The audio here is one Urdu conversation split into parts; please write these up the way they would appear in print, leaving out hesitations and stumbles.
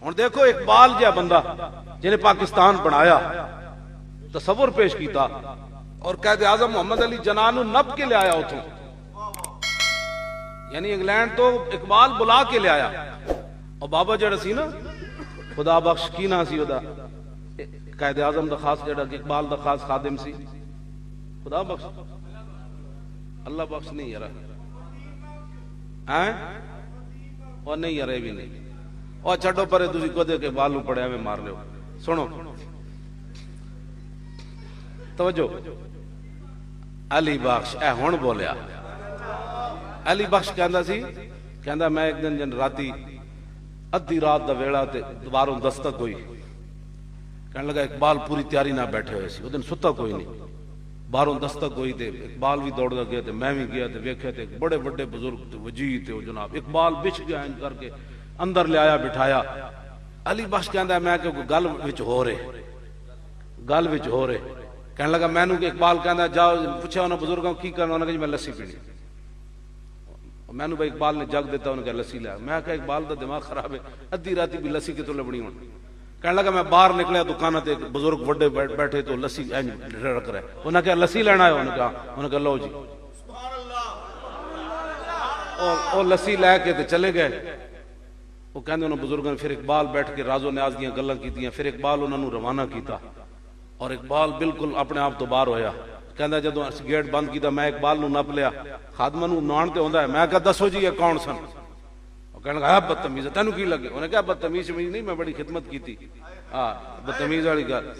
ہوں دیکھو اقبال جہا بندہ جنہیں پاکستان بنایا تصور پیش کیتا اور قائد اعظم محمد علی جناح نو نب کے لے آیا اتوں، یعنی انگلینڈ تو اقبال بلا کے لے آیا، اور بابا جڑا سی نا خدا بخش کی نا سی ودا قائد اعظم دا خاص جڑا اقبال دا خاص خادم سی، خدا بخش اللہ بخش نہیں یار اور نہیں یار بھی نہیں، اور چھڈو پرے تسی کدے کے بالو پڑیا میں مار لیو۔ سنو توجہ، علی بخش اے ہن بولیا، علی بخش کہندا سی، کہندا میں ایک دن جن راتی ادھی رات دا ویڑا تے دوباروں دستک ہوئی، کہنے لگا اقبال پوری تیاری نہ بیٹھے ہوئے سی، وہ دن ستا کوئی نہیں، باہروں دستک ہوئی تے اقبال بھی دوڑ گیا تے میں بھی گیا تے ویکھے تے بڑے بڑے بزرگ تے وجیہ تے جناب اقبال بچ گیا ان کر کے اندر لے آیا بٹھایا۔ علی بخش کہندا ہے میں کہ گل وچ ہو رہے گل وچ ہو رہے، کہنے لگا میں نو کہ اقبال کہندا جاؤ پوچھا انہاں بزرگاں کی کرنا، انہاں کہ میں لسی پینی، میں نو بھائی اقبال نے جگ دیتا انہوں کہ لسی لیا، میں کہا اقبال دا دماغ خراب ہے ادھی راتی بھی لسی کتوں لبنی ہون، کہنے لگا میں باہر نکلیا دکانہ تے بزرگ وڈے بیٹھے تو لسی رڑک رہے، انہاں کہا لسی لینا ہے، انہوں کہا لو جی، اور لسی لے کے تے چلے گئے۔ وہ کہندے انہوں بزرگوں نے پھر اقبال بیٹھ کے راز و نیاز دیاں گلاں کیتیاں، پھر اقبال انہوں نے روانہ کیتا، اور اقبال بالکل اپنے آپ تو باہر ہویا، کہندا جدوں گیٹ بند کیتا میں اقبال نو نپ لیا، خادمہ نو نان تے ہوندا ہے، میں کہا دسو جی یہ کون سن، وہ کہنے لگا بدتمیز تینوں کی لگے، انہوں نے کہا بدتمیز نہیں میں بڑی خدمت کی تھی، بدتمیز والی گل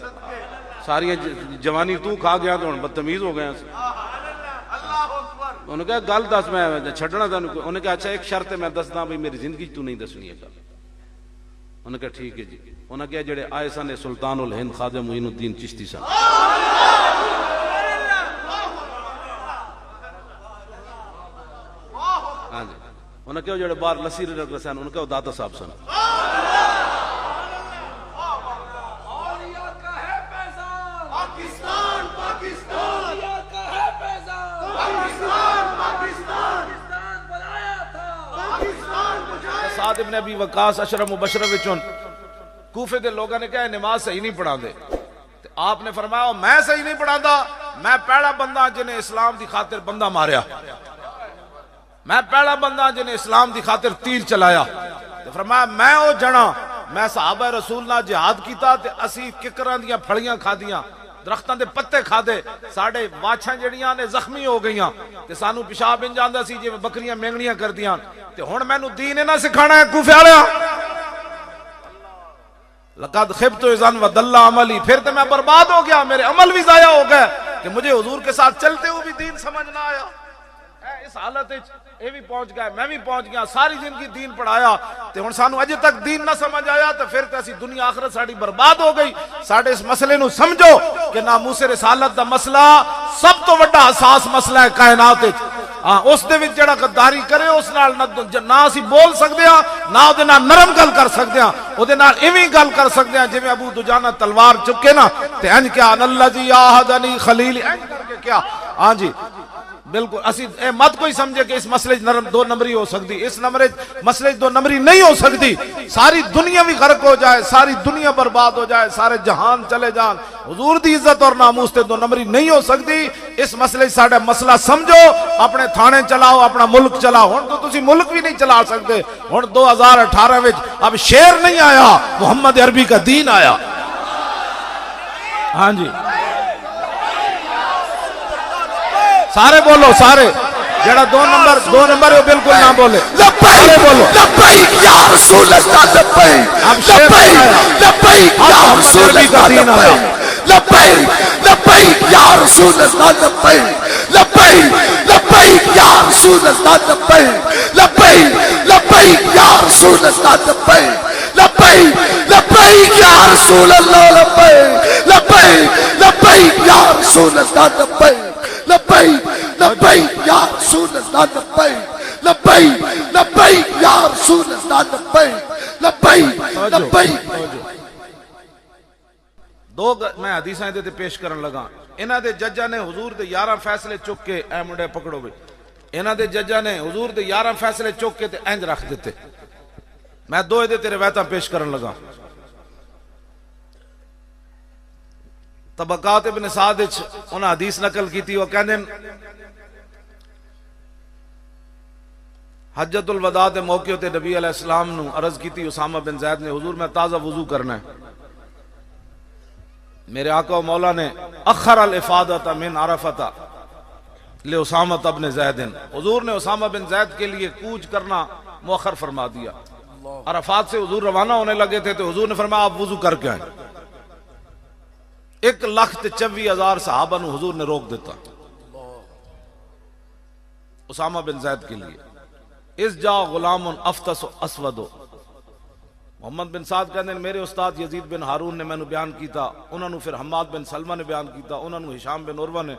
ساری جوانی تو کھا گیا تو ہن بدتمیز ہو گیا، انہوں نے کہا گل دس میں چھڈنا تینوں، انہوں نے کہا اچھا ایک شرط ہے میں دسدا بھئی میری زندگی تو نہیں دسنی ہے گل، انہوں نے کہا ٹھیک ہے جی، انہوں نے کہا جڑے آئے سن سلطان الہند خواجہ معین الدین چشتی سن، ہاں جی، انہوں نے کہا جڑے باہر لسی رکھ رہے سن، انہوں نے کہا وہ داتا صاحب سن، سعد ابن ابی وقاص اشرف مبشرہ وچوں کوفے دے لوگوں نے کہا نماز صحیح نہیں پڑھا دے، آپ نے فرمایا میں صحیح نہیں پڑھا دا، میں پہلا بندہ جنہیں اسلام دی خاطر بندہ ماریا، میں پہلا بندہ جنہیں اسلام دی خاطر تیر چلایا، فرمایا میں او جنا میں صحابہ رسول نہ جہاد کیتا تے اسی ککراں دیاں پھڑیاں کھا دیاں، درختاں دے پتے کھا دے، ساڑھے واچھاں جڑیاں نے زخمی ہو گئیاں تے سانو پیشاب بن جاندا سی جے بکریاں مینگنیاں کر دیاں، تے ہن مینوں دین نہ سکھانا ہے کوفے والےاں، لقد خبت اذا وضل عملی، پھر تے میں برباد ہو گیا، میرے عمل بھی ضائع ہو گئے کہ مجھے حضور کے ساتھ چلتے ہوئے بھی دین سمجھ نہ آیا، اس حالت اے بھی پہنچ گئے میں بھی پہنچ گیا، ساری زندگی دین پڑھایا تے ہن سانو اجے تک دین نہ سمجھ آیا، تے پھر تے اسی دنیا آخرت ساڑی برباد ہو گئی۔ ساڑے اس مسئلے نو سمجھو کہ ناموس رسالت دا مسئلہ سب تو بڑا حساس مسئلہ ہے کائنات وچ، اس دے وچ جڑا غداری کرے اس نال نہ اسی بول سکدے ہاں نہ او دے نال نرم گل کر سکدے ہاں، او دے نال ایویں گل کر سکدے ہاں جویں ابو دجانہ تلوار چکے نا تے انج کیا ان الذی عاہدنی خلیل، انج کر کے کیا، ہاں جی بالکل اسی اے مت کوئی سمجھے کہ اس مسئلے نرم دو نمبری ہو سکتی، اس مسئلے دو نمبری نہیں ہو سکتی، ساری دنیا بھی غرق ہو جائے، ساری دنیا برباد ہو جائے، سارے جہان چلے جان، حضور دی عزت اور ناموس تے دو نمبری نہیں ہو سکتی۔ اس مسئلے ساڑھے مسئلہ سمجھو، اپنے تھانے چلاؤ، اپنا ملک چلاؤ، ہن تو تسی ملک بھی نہیں چلا سکتے، ہن 2018 وچ اب شعر نہیں آیا، محمد عربی کا دین آیا، ہاں جی سارے بولو، سارے جڑا دو نمبر ہو بالکل نہ بولے، سارے بولو لبیک یا رسول اللہ، لبیک یا رسول اللہ، لبیک یا رسول اللہ، لبیک یا رسول اللہ، لبیک یا رسول اللہ، لبیک یا رسول اللہ، لبیک یا رسول اللہ، لبیک لبیک یا رسول اللہ، لبیک لبیک یا رسول اللہ، لبیک لبیک۔ دو میں حدیثاں دے پیش کرن لگا، انہاں دے ججاں نے حضور دے 11 فیصلے چک کے، اے منڈے پکڑو بے، انہاں دے ججاں نے حضور دے 11 فیصلے چک کے تے انج رکھ دیتے، میں دو تے روایتاں پیش کرن لگا. طبقات ابن سعد وچ انہاں حدیث نقل کیتی، وہ کہندے حجۃ الوداع دے موقع تے نبی علیہ السلام نو عرض کیتی اسامہ بن زید نے، حضور میں تازہ وضو کرنا ہے. میرے آقا و مولا نے اخر الافادۃ من عرفۃ لاسامہ بن زید، حضور نے اسامہ بن زید کے لیے کوچ کرنا مؤخر فرما دیا. عرفات سے حضور روانہ ہونے لگے تھے تو حضور نے فرمایا آپ وضو کر کے آئیں. 1,24,000 صحابہ نو حضور نے روک دیتا اسامہ بن زید کے لیے. اس جا غلام افطس اسود، محمد بن سعد کہتے ہیں میرے استاد یزید بن ہارون نے میں نے بیان کیتا، انہوں نے پھر حماد بن سلمہ نے بیان کیتا، انہوں نے ہشام بن عروہ نے،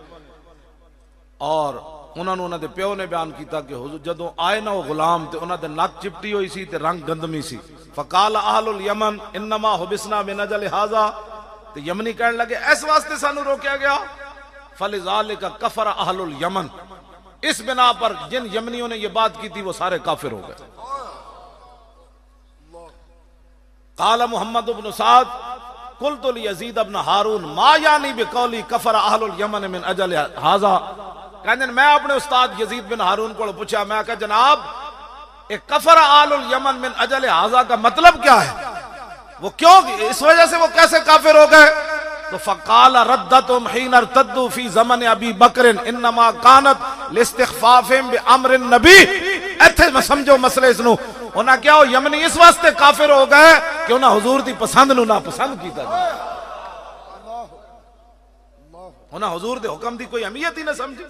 اور انہوں نے انہوں دے پیو نے بیان کیتا کہ حضور جدوں آئے نا وہ غلام تے انہوں دے نک چپٹی ہوئی سی تے رنگ گندمی سی. فقال اہل الیمن انما حبسنا من اجل ھذا، تے یمنی کہنے لگے اس واسطے سانو روکیا گیا. فلذالک کفر اہل الیمن، اس بنا پر جن یمنیوں نے یہ بات کی تھی وہ سارے کافر ہو گئے. قال محمد بن سعد قلت لیزید بن ہارون ما یعنی بقولی کفر اہل الیمن من اجل ھذا، کہنے میں اپنے استاد یزید بن ہارون کو پوچھا، میں کہا جناب ایک کفر اہل الیمن من اجل ھذا کا مطلب کیا ہے، وہ کیوں اس وجہ سے وہ کیسے کافر ہو گئے؟ تو فقال ردتهم حين ارتدوا في زمن ابی بکر انما كانت لاستخفافهم بامر النبی. ایتھے میں سمجھو مسئلے اس نو، انہاں کیا ہو یمنی اس واسطے کافر ہو گئے کہ انہاں حضور دی پسند نو نہ پسند کیتا جائے، انہاں حضور دے حکم دی کوئی اہمیت ہی نہ سمجھی.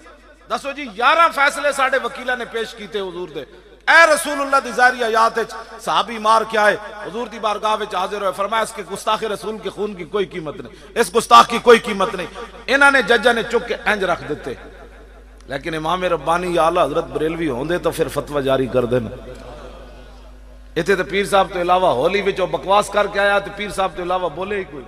دسو جی 11 فیصلے ساڈے وکیلاں نے پیش کیتے حضور دے، اے رسول اللہ دی ظاہری آیات وچ صحابی مار کے آئے، حضور دی بارگاہ وچ حاضر ہوئے، فرمایا اس کے گستاخ رسول کے خون کی کوئی قیمت نہیں، اس گستاخ کی کوئی قیمت نہیں. انہاں نے ججاں نے چک کے انج رکھ دیتے. لیکن امام ربانی یا اعلی حضرت بریلوی ہوندے تو پھر فتوی جاری کر دینا. ایتھے تے پیر صاحب تو علاوہ ہولی وچ بکواس کر کے آیا تے پیر صاحب تو علاوہ بولے ہی کوئی.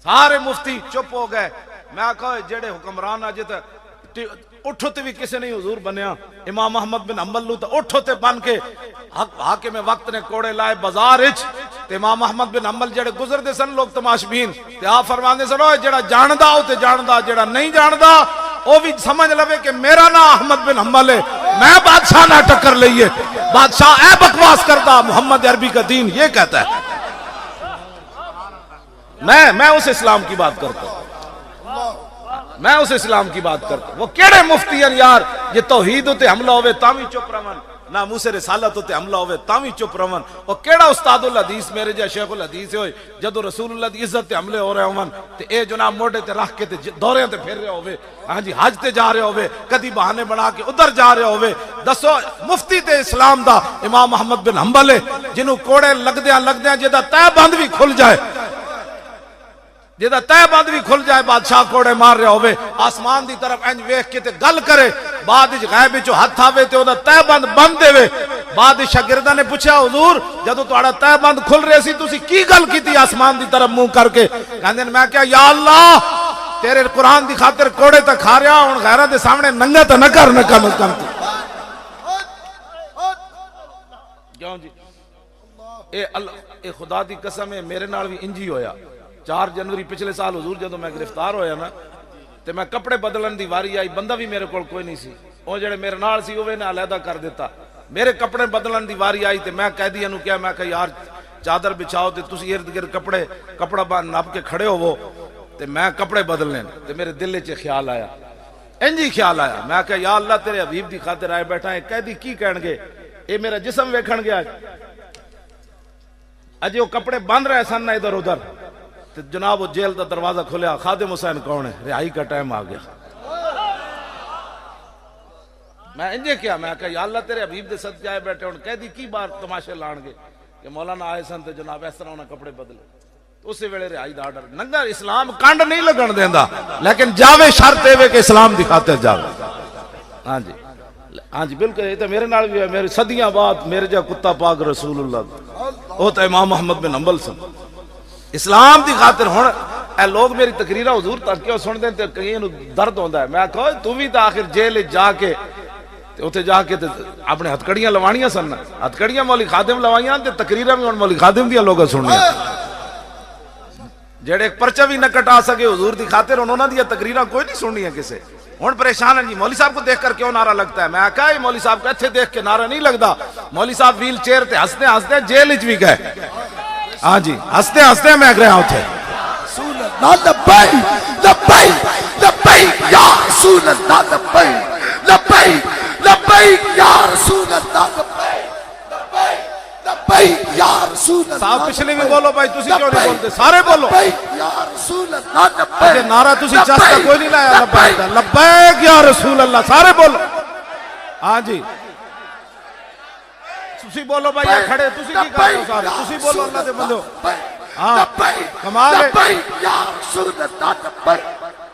سارے مفتی چپ ہو گئے. میں کہا جڑے حکمران اج تے اٹھو تے بھی کسے نہیں حضور بنیا. امام احمد بن حنبل نو تے اٹھو تے بن کے حاکم وقت نے کوڑے لائے بازار وچ، تے امام احمد بن حنبل جڑے گزردے سن لوگ تماشبین تے آپ فرماندے سن جڑا جاندا او تے جاندا، جڑا نہیں جاندا او بھی سمجھ لوے کہ میرا نام احمد بن حنبل ہے، میں بادشاہ نہ ٹکر لئیے. بادشاہ اے بکواس کرتا، محمد عربی کا دین یہ کہتا ہے. میں اس اسلام کی بات کرتا ہوں، میں اس اسلام کی بات کرتا ہوں. وہ کیڑے مفتی ہیں یار یہ توحید تے حملہ ہوئے تاوی چپ رہن، ناموس رسالت تے حملہ ہوئے تاوی چپ رہن. وہ کیڑا استاد الحدیث میرے جا شیخ الحدیث ہوئے جدو رسول اللہ دی عزت تے حملے ہو رہے ہون تے اے جناب موڈے تے رکھ کے تے دورے تے پھر رہے ہوئے، ہاں جی حج تے جا رہے ہوئے، کدی بہانے بنا کے ادھر جا رہے ہوئے. دسو مفتی تے اسلام دا امام احمد بن حنبل ہے جنہوں کوڑے لگدیاں جدا تہ بند بھی کھل جائے، جدا تہ بند بھی کھل جائے، بادشاہ کوڑے مار رہے ہوئے، آسمان دی طرف انج ویکھ کے تے گل کرے، بعد وچ غیب وچوں ہاتھ آوے تے اودا تہ بند دے وے. بعد شاگرداں نے پوچھا حضور جدوں تہاڈا تہ بند کھل رہے سی تسی کی گل کیتی آسمان دی طرف منہ کر کے؟ کہندے میں کہا یا اللہ تیرے قرآن دی خاطر کوڑے تے کھا رہا ہن غیراں دے سامنے ننگا تے نہ کر کم کیوں جی. اے خدا دی قسم ہے میرے نال بھی انجی ہویا. 4 جنوری پچھلے سال حضور جدوں میں گرفتار ہویا نا تے میں کپڑے بدلن دی واری آئی، بندہ بھی میرے کول کوئی نہیں سی، او جڑے میرے نال سی اوے نے علیحدہ کر دیتا. میرے کپڑے بدلن دی واری آئی تے میں قیدیاں نو کہا، میں کہا یار چادر بچھاؤ تے تسی ارد گرد کپڑا باندھ نپ کے کھڑے ہوو تے میں کپڑے بدلنے. تے میرے دل وچ خیال آیا، انجی خیال آیا، میں کہا یا اللہ تیرے حبیب دی خاطر آئے بیٹھا ہے، قیدی کی کہن گے اے میرا جسم ویکھن گیا اجے وہ کپڑے بند رہے سن ادھر ادھر. جناب وہ جیل دا دروازہ کھلیا، خادم حسین کون ہے، رہائی کا ٹائم آ گیا. میں انجے کیا، میں کہا یا اللہ تیرے حبیب دے صدقے آئے بیٹھے ہوں قیدی کی بار تماشے لان گے کہ مولانا آئے سن تے جناب اس طرح انہاں کپڑے بدلے. اسی ویلے رہائی دا آرڈر. ننگا اسلام کانڈ نہیں لگن دیندا لیکن جاوے شرط اے کہ اسلام دی خاطر جاوے. ہاں جی ہاں جی بالکل. یہ تو میرے نال بھی ہے، میرے صدیاں بعد میرے جا کتا پاک رسول اللہ وہ تو امام احمد بن حنبل سن اسلام دی خاطر. ہن اے لوگ میری تقریرہ حضور تک کیوں سن دیں تے کہیں نو درد ہوندا ہے. میں کہو تو بھی تو آخر جیل جا کے اتنے جا کے اپنے ہتکڑیاں لوانیاں سن ہتکڑیاں مولی خادم لوائیاں تے تقریراں بھی مولی خادم دیا لوگ سننیاں جڑے ایک پرچہ بھی نہ کٹا سکے حضور دی خاطر انہوں نے تقریراں کوئی نہیں سننی ہے کسے ہوں پریشان ہے جی مولوی صاحب کو دیکھ کر کیوں نعرہ لگتا ہے میں کہا مولوی صاحب کو ایتھے دیکھ کے نعرہ نہیں لگتا مولوی صاحب ویل چیئر تے ہستے ہستے جیل وچ بھی گئے ہاں جی ہستے ہستے میں گیا اتنے رسول اللہ لبیک لبیک لبیک یا رسول اللہ لبیک لبیک لبیک یا رسول اللہ لبیک لبیک لبیک یا رسول اللہ صاحب پچھلے بھی بولو بھائی تسی کیوں نہیں بولتے سارے بولو لبیک یا رسول اللہ اچھا لبیک نعرہ تسی چاستا کوئی نہیں لایا لبیک دا لبیک یا رسول اللہ سارے بولو ہاں جی تسی بولو بھائی یہ کھڑے تسی کی کر رہے ہو سارے تسی بولو اللہ دے بندو ہاں کمال ہے لبیک یا رسول اللہ لبیک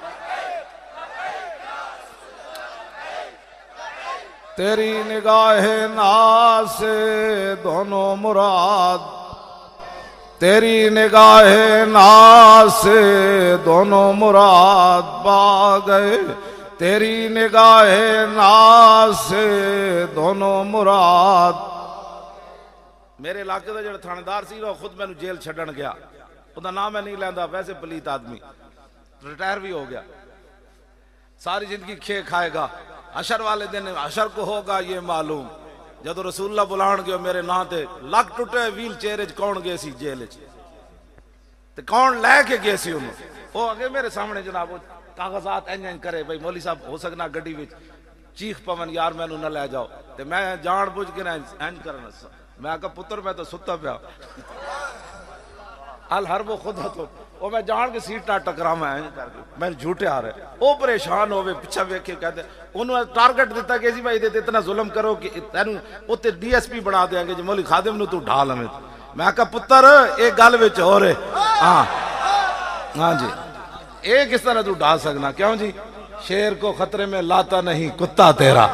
تیری نگاہ ناز سے دونوں مراد تیری نگاہ ناز سے دونوں مراد پا گئے تیری نگاہ ناز سے دونوں مراد میرے علاقے دا جڑا تھاندار سی وہ خود مینوں جیل چھڈن گیا اوندا نام میں نہیں لیندا ویسے پلیت آدمی ریٹائر بھی ہو گیا ساری زندگی کھے کھائے گا حشر والے دن حشر کو ہوگا یہ معلوم جدو رسول اللہ بلان گئے میرے نام تے لگ ٹوٹے ویل چیئر وچ کون گئے سی جیل وچ تے کون لے کے گئے سی انہوں وہ اگے میرے سامنے جناب کاغذات انج کرے بھائی مولوی صاحب ہو سکنا گڈی وچ چیخ پون یار مینوں نہ لے جاؤ تے میں جان بوجھ کے انج کرنا میں کہا پتر میں تو ستا پیا الحرب خود تو وہ میں جان کے سیٹ نہ ٹکرا میں جھوٹے آ رہے وہ پریشان ہوئے پیچھا ویکھ کے کہتے انہوں ٹارگٹ دیتا کہ جی بھائی اتنا ظلم کرو کہ تینوں اوتے ڈی ایس پی بنا دیں گے جی مولوی خادم نو تو ڈھال ہمیں میں کہا پتر ایک گل وچ ہو رہے ہاں ہاں جی ایک کس طرح تو ڈھال سکنا کیوں جی شیر کو خطرے میں لاتا نہیں کتا تیرا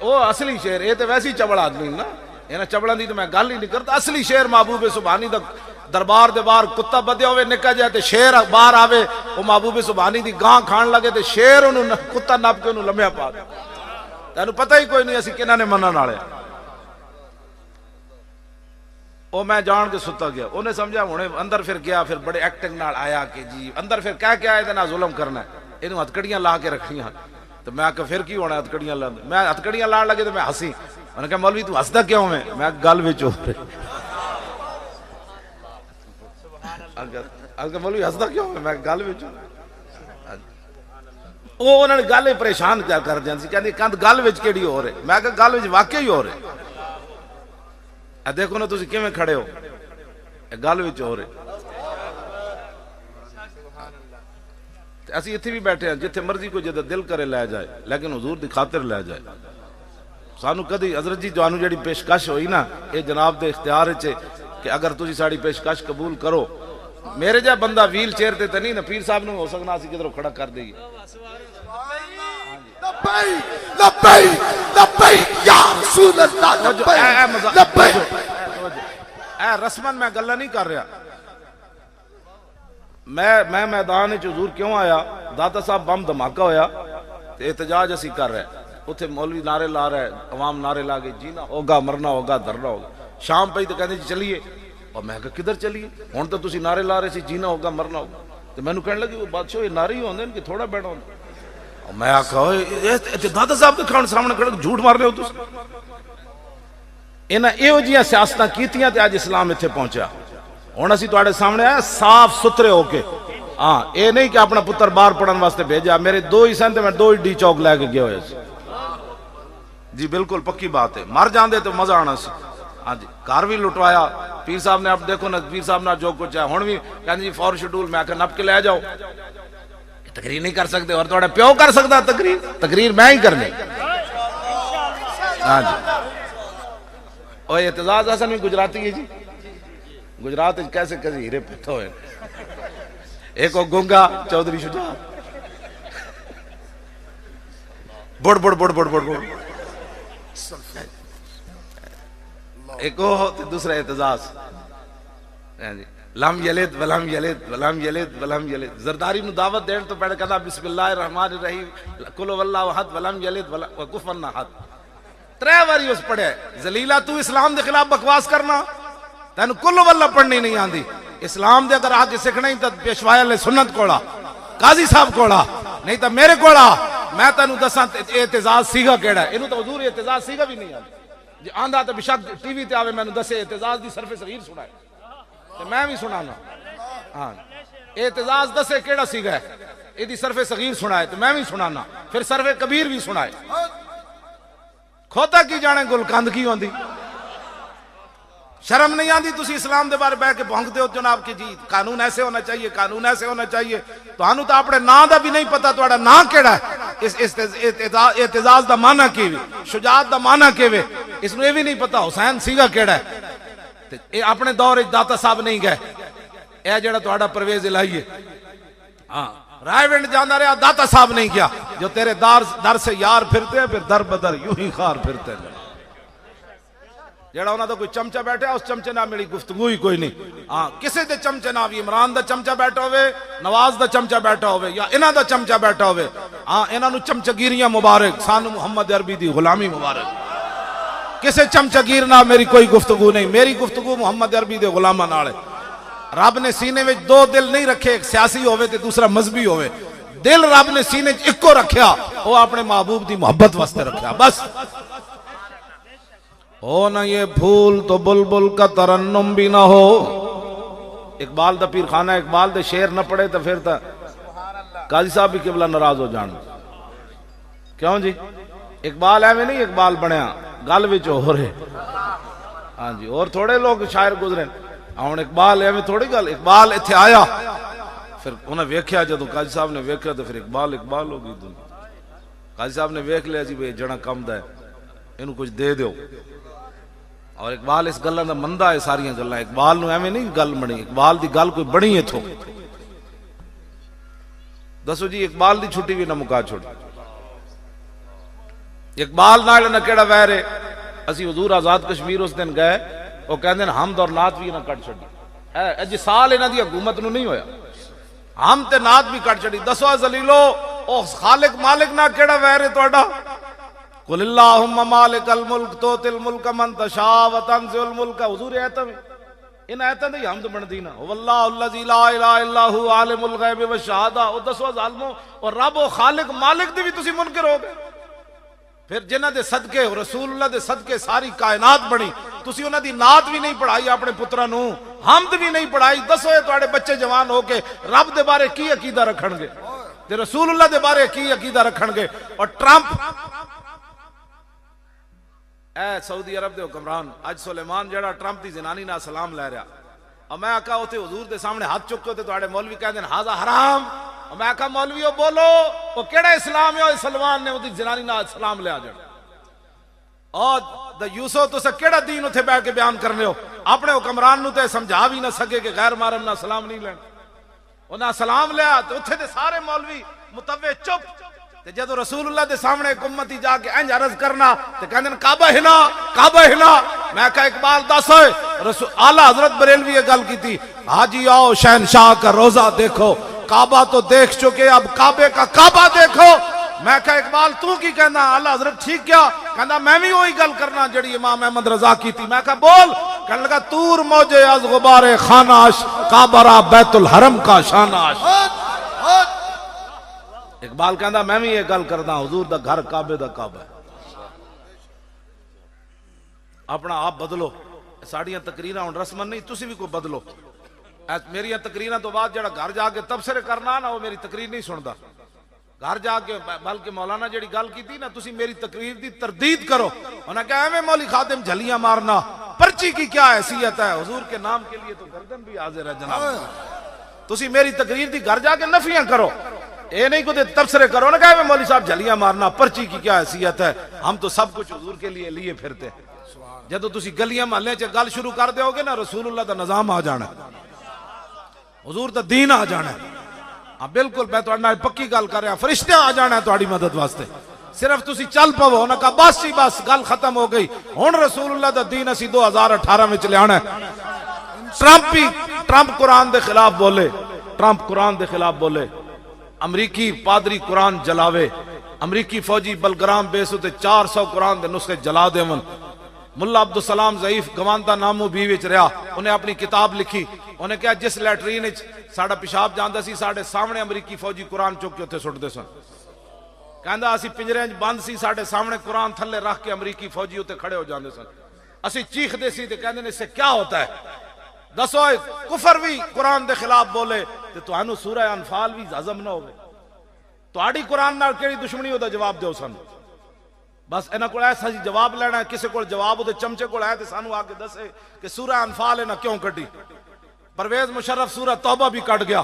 وہ اصلی شیر یہ تو ویسی چبڑ آدمی نا یہ چبڑا دی تو میں گل ہی نہیں کرتا اصلی شیر محبوب سبحانی دا دربار دے باہر کتا بدیا ہوئے نکا جائے تے شیر باہر آوے وہ محبوب سبحانی دی گاں کھان لگے تے شیر انہوں کتا نپ کے انہوں لمحہ پا دے تینوں پتہ ہی کوئی نہیں اسی کنہ نے منن والے وہ میں جان کے ستا گیا انہیں سمجھا ہونے اندر پھر گیا پھر بڑے ایکٹنگ نال آیا کہ جی اندر پھر کہہ کے آئے دینا ظلم کرنا ہے انہوں ہتکڑیاں لا کے رکھیاں تو میں کہا پھر کی ہونا ہے ہتکڑیاں لا میں ہتکڑیاں لا لگے تو میں ہسی انہوں نے کہا مولوی تو ہسدا کیوں میں گل وچ ہو رہے اگر مولوی ہسدا کیوں میں گل وچ وہ انہوں نے گل پریشان کر دیا سی کہندی کند گل وچ کیڑی ہو رہے میں کہا گل وچ واقعی ہو رہے دیکھو نا تسی کیویں کھڑے ہو گل وچ ہو رہے اسی اتنے بھی بیٹھے ہیں جتھے مرضی کو جدہ دل کرے لے جائے لیکن حضور دی خاطر لے جائے سانو کدی حضرت جی جانو جڑی پیشکش ہوئی نا یہ جناب دے اختیار ہے کہ اگر تسی ساڑی پیشکش قبول کرو میرے جا بندہ ویل چیئر تے نہیں نا پیر صاحب نے ہو سکنا اسی کدھروں کھڑا کر دئیے لبیک لبیک لبیک یا رسول اللہ لبیک لبیک اے رسمن میں گلہ نہیں کر رہا میں میدان حضور کیوں آیا داتا صاحب بم دھماکہ ہویا احتجاج اسی کر رہے اتھے مولوی نعرے لا رہے عوام نعرے لا گئی جینا ہوگا مرنا ہوگا دھرنا ہوگا شام پہ ہی تو کہتے جی چلیے اور میں کہا کدھر چلیے ہون تو تسی نعرے لا رہے سی جینا ہوگا مرنا ہوگا تو میں نے کہنے لگی وہ بادشاہ یہ نعرے ہی ہوندے ان کہ تھوڑا بیٹھا ہوندے اور میں کہا داتا صاحب کے کھانے سامنے کھڑے جھوٹ مار رہے ہو تسی انہاں ایہو جیاں سیاستاں کیتیاں تے آج اسلام ایتھے پہنچا ہوں اسی تواڈے سامنے آیا صاف ستھرے ہو کے ہاں یہ نہیں کہ اپنا پتر باہر پڑھن واسطے بھیجا میرے دو ہی سن تے میں دو ہی ڈی چوک لے کے گیا ہوئے جی بالکل پکی بات ہے مر جاندے تو مزہ آنا سی ہاں جی گھر بھی لٹوایا پیر صاحب نے اب دیکھو نا پیر صاحب نے جو کچھ ہے ہن بھی کہندے جی فور شیڈول میں کہ نپ کے لے جاؤ تقریر نہیں کر سکتے اور تواڈا پیو کر سکتا تقریر میں ہی کرنی ہاں جی اور اعتزاز حسن بھی گجراتی ہے جی گجرات کیسے کسی ہیرے پتھو ہے ایک وہ گنگا چودھری شجاع بڑ بڑ بڑ بڑ بڑ بڑ ایک وہ دوسرا اعتزاز لم یلد ولم یلد ولم یلد ولم یلد. زرداری نو دعوت دین تو پہلے کہنا بسم اللہ الرحمن الرحیم قل هو اللہ احد ولم یلد ولم کفوا احد. 3 واری اس پڑھے. ذلیلا تو اسلام دے خلاف بکواس کرنا تینو کل واللہ پڑھنی نہیں آندی. اسلام دے اگر آگے سکھنا ہی تو پیشوائی علیہ سنت کوڑا قاضی صاحب کوڑا نہیں تو میرے کوڑا. میں تینو دساں اعتزاز سیگا کیڑا ہے. انہوں تو حضور اعتزاز سیگا بھی نہیں آندی. جی آندھا تو بشک ٹی وی تے آوے میں نے دسے اعتزاز دی صرف صغیر سنائے تو میں بھی سنانا. ہاں اعتزاز دسے کیڑا سیگا ہے یہ دی صرف صغیر سنائے تو میں بھی سنانا. پھر صرف کبیر بھی سنائے. کھوتا کی جانے گلکند کی ہوندی. شرم نہیں آندی تسی اسلام دے بارے بہ کے بھونکتے ہو جناب کہ جی قانون ایسے ہونا چاہیے قانون ایسے ہونا چاہیے. تو آنو تو اپنے نا دا بھی نہیں پتا تو نا کیڑا ہے. اس اعتزاز دا معنی کیوے شجاعت دا معنی کیوے اس نے یہ بھی نہیں پتا حسین سیگا کیڑا ہے. اے اپنے دور داتا صاحب نہیں گئے. اے جڑا تہاڈا پرویز الہی ہے ہاں رائے ونڈ جانا رہا داتا صاحب نہیں کیا جو تیرے در سے یار پھرتے ہیں پھر در بدر یوں ہی خار پھرتے ہیں. جڑا انہاں دا کوئی چمچہ بیٹھا اس چمچے نہ میری گفتگو ہی کوئی نہیں. ہاں کسے دے چمچے نہ بھی عمران دا چمچہ بیٹھا ہوئے نواز دا چمچہ بیٹھا ہوئے یا انہاں دا چمچہ بیٹھا ہوئے. ہاں انہاں نو چمچگیریاں مبارک سانو محمد عربی دی غلامی مبارک. کسے چمچگیر نہ میری کوئی گفتگو نہیں. میری گفتگو محمد عربی دے غلاماں نال ہے. رب نے سینے میں 2 دل نہیں رکھے ایک سیاسی ہوئے تے دوسرا مذہبی ہوئے. دل رب نے سینے ایک کو رکھیا وہ اپنے محبوب دی محبت واسطے رکھیا بس. ہو نہ یہ پھول تو بلبل کا ترنم بھی نہ ہو. اقبال دا پیر خانہ اقبال دے شعر نہ پڑے تو پھر تا قاضی صاحب بھی قبلہ ناراض ہو جان. کیوں جی اقبال ایویں نہیں اقبال بنیا گل وچ ہو رہے. ہاں جی اور تھوڑے لوگ شاعر گزرے ہن اقبال ایویں تھوڑی گل. اقبال ایتھے آیا پھر انہیں ویکھیا جدوں قاضی صاحب نے ویکھیا تو پھر اقبال اقبال ہو گئی. قاضی صاحب نے ویکھ لیا جی بھئی جڑا کم دا ہے اینوں کچھ دے دیو. اور اقبال اس گلاں دا مندا ہے ساریاں گلاں. اقبال نو ایویں نہیں گل بنی. اقبال دی گل کوئی بنی ہے تھو. دسو جی اقبال دی چھٹی بھی نہ مکا چھوڑی. اقبال نال نہ کیڑا ویر ہے. اسی حضور آزاد کشمیر اس دن گئے وہ کہندے حمد اور نعت بھی نہ کٹ چھڈی. اج سال انہاں دی حکومت نو نہیں ہویا ہم تے نعت بھی کٹ چھڈی. دسو ذلیلو او خالق مالک نہ کیڑا ویر ہے تہاڈا. قل اللہم مالک الملک توتی الملک من تشاء وتنزع الملک. حضور ایتم ان ایتم دی حمد بندی نہ واللہ الذی لا الہ الا هو عالم الغیب والشہادہ. او دسو ظالمو اور رب و خالق مالک دی بھی تسی منکر ہو گئے. پھر جنہ دے صدقے رسول اللہ دے صدقے ساری کائنات بنی تسی انہاں دی نعت بھی نہیں پڑھائی اپنے پتراں نو حمد بھی نہیں پڑھائی. دسو اے تواڈے بچے جوان ہو کے رب دے بارے کی عقیدہ رکھن گے تے رسول اللہ دے بارے کی عقیدہ رکھن گے. اور ٹرمپ اے سعودی عرب دے حکمران اج سلیمان جڑا ٹرمپ دی زنانی نال سلام لے رہا اور میں آکھا اوتھے حضور دے سامنے ہاتھ چکو تے تواڈے مولوی کہندے ہاذا حرام. اور میں آکھا مولویو بولو او کیڑا اسلام ہے او سلمان نے اودی زنانی نال سلام لیا جڑا. اور دا یوسف تو کیڑا دین اتھے بیٹھ کے بیان کرنے ہو. اپنے حکمران نو تے سمجھا بھی نہ سکے کہ غیر محرم نہ سلام نہیں لینا. انہاں سلام لیا تے اتھے دے سارے مولوی متوے چپ. تے جدو رسول اللہ دے سامنے ایک امتی جا کے انج عرض کرنا تے کہندے کعبہ ہنا کعبہ ہنا. میں کہا اقبال دس رسول اعلی حضرت بریلوی یہ گل کی تھی حاجی آؤ شہنشاہ کا روزہ دیکھو کعبہ تو دیکھ چکے اب کعبے کا کعبہ دیکھو. میں کہا اقبال تو کی کہنا اعلی حضرت ٹھیک کیا کہنا میں بھی وہی گل کرنا جڑی امام احمد رضا کی تھی. میں کہا بول کہنے لگا تور موجے از غبار خاناش کعبہ را بیت الحرم کا شاناش. اقبال کہندا میں بھی یہ گل کردا حضور دا گھر کعبے دا کعبہ ہے. اپنا آپ بدلو. ساڑیاں تقریراں ہن رسمن نہیں تسی بھی کوئی بدلو. میری تقریراں تو بعد جڑا گھر جا کے تبصرے کرنا نا وہ میری تقریر نہیں سندا. گھر جا کے بلکہ مولانا جڑی گل کی نا تسی میری تقریر دی تردید کرو. انہاں کہا ایویں مولی خادم جھلیاں مارنا پرچی کی کیا حیثیت ہے. حضور کے نام کے لیے تو گردن بھی حاضر ہے جناب. تسی میری تقریر دی گھر جا کے نفیاں کرو اے نہیں کو تبصرے کرو نا کہ مولوی صاحب جھلیاں مارنا پرچی کی کیا حیثیت ہے. ہم تو سب کچھ حضور کے لیے پھرتے. جدو تسی گلیاں محلے چ گل شروع کر دیو گے نا رسول اللہ دا نظام آ جانا حضور دا دین آ جانا. ہاں بالکل میں تہاڈے نال پکی گل کر رہا فرشتے آ جانا ہے تہاڈی مدد واسطے. صرف تسی چل پو. انہاں کہا بس جی بس گل ختم ہو گئی ہن رسول اللہ دا دین اسی 2018 وچ لے آنا ہے. ٹرمپ قرآن دے خلاف بولے، ٹرمپ قرآن دے خلاف بولے، امریکی پادری قرآن جلاوے، امریکی فوجی بلگرام بیسو تے 400 قرآن دے نسخے جلا دے من۔ ملا عبدالسلام ضعیف گوانتا نامو بھی وچ رہا، انہیں اپنی کتاب لکھی، انہیں کہا جس لیٹرین ساڑا پیشاب جاندا سی ساڑے سامنے امریکی فوجی قرآن چک کے اتھے سٹ دے سن، کہندا اسی پنجرے بند سی ساڑے سامنے قرآن تھلے رکھ کے امریکی فوجی اتھے کھڑے ہو جاندے سن، اسی چیخ دے سی تے کہندے نے اس سے کیا ہوتا ہے؟ دسو کفر بھی قرآن دے خلاف بولے تے تانوں سورہ انفال بھی ہضم نہ ہوئے، تہاڈی قرآن نال کیڑی دشمنی ہودا جواب دیو سن۔ بس انہاں کول ایسا جی جواب لینا ہے، کسے کول جواب ہوتے چمچے کول ہے تے سانو آ کے دسے کہ سورہ انفال انہاں کیوں کٹی۔ پرویز مشرف سورہ توبہ بھی کٹ گیا،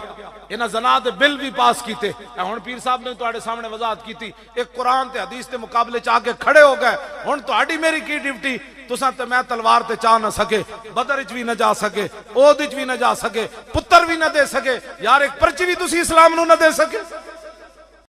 انہاں زنا دے بل بھی پاس کیتے، ہن پیر صاحب نے تہاڈے سامنے وضاحت کیتی، ایک قرآن تے حدیث تے مقابلے چ آ کے کھڑے ہو گئے، ہن تہاڈی میری کی ڈیوٹی؟ تساں تے میں تلوار تے چا نہ سکے، بدر وچ بھی نہ جا سکے، اود وچ بھی نہ جا سکے، پتر بھی نہ دے سکے، یار ایک پرچی بھی تسی اسلام نو نہ دے سکے۔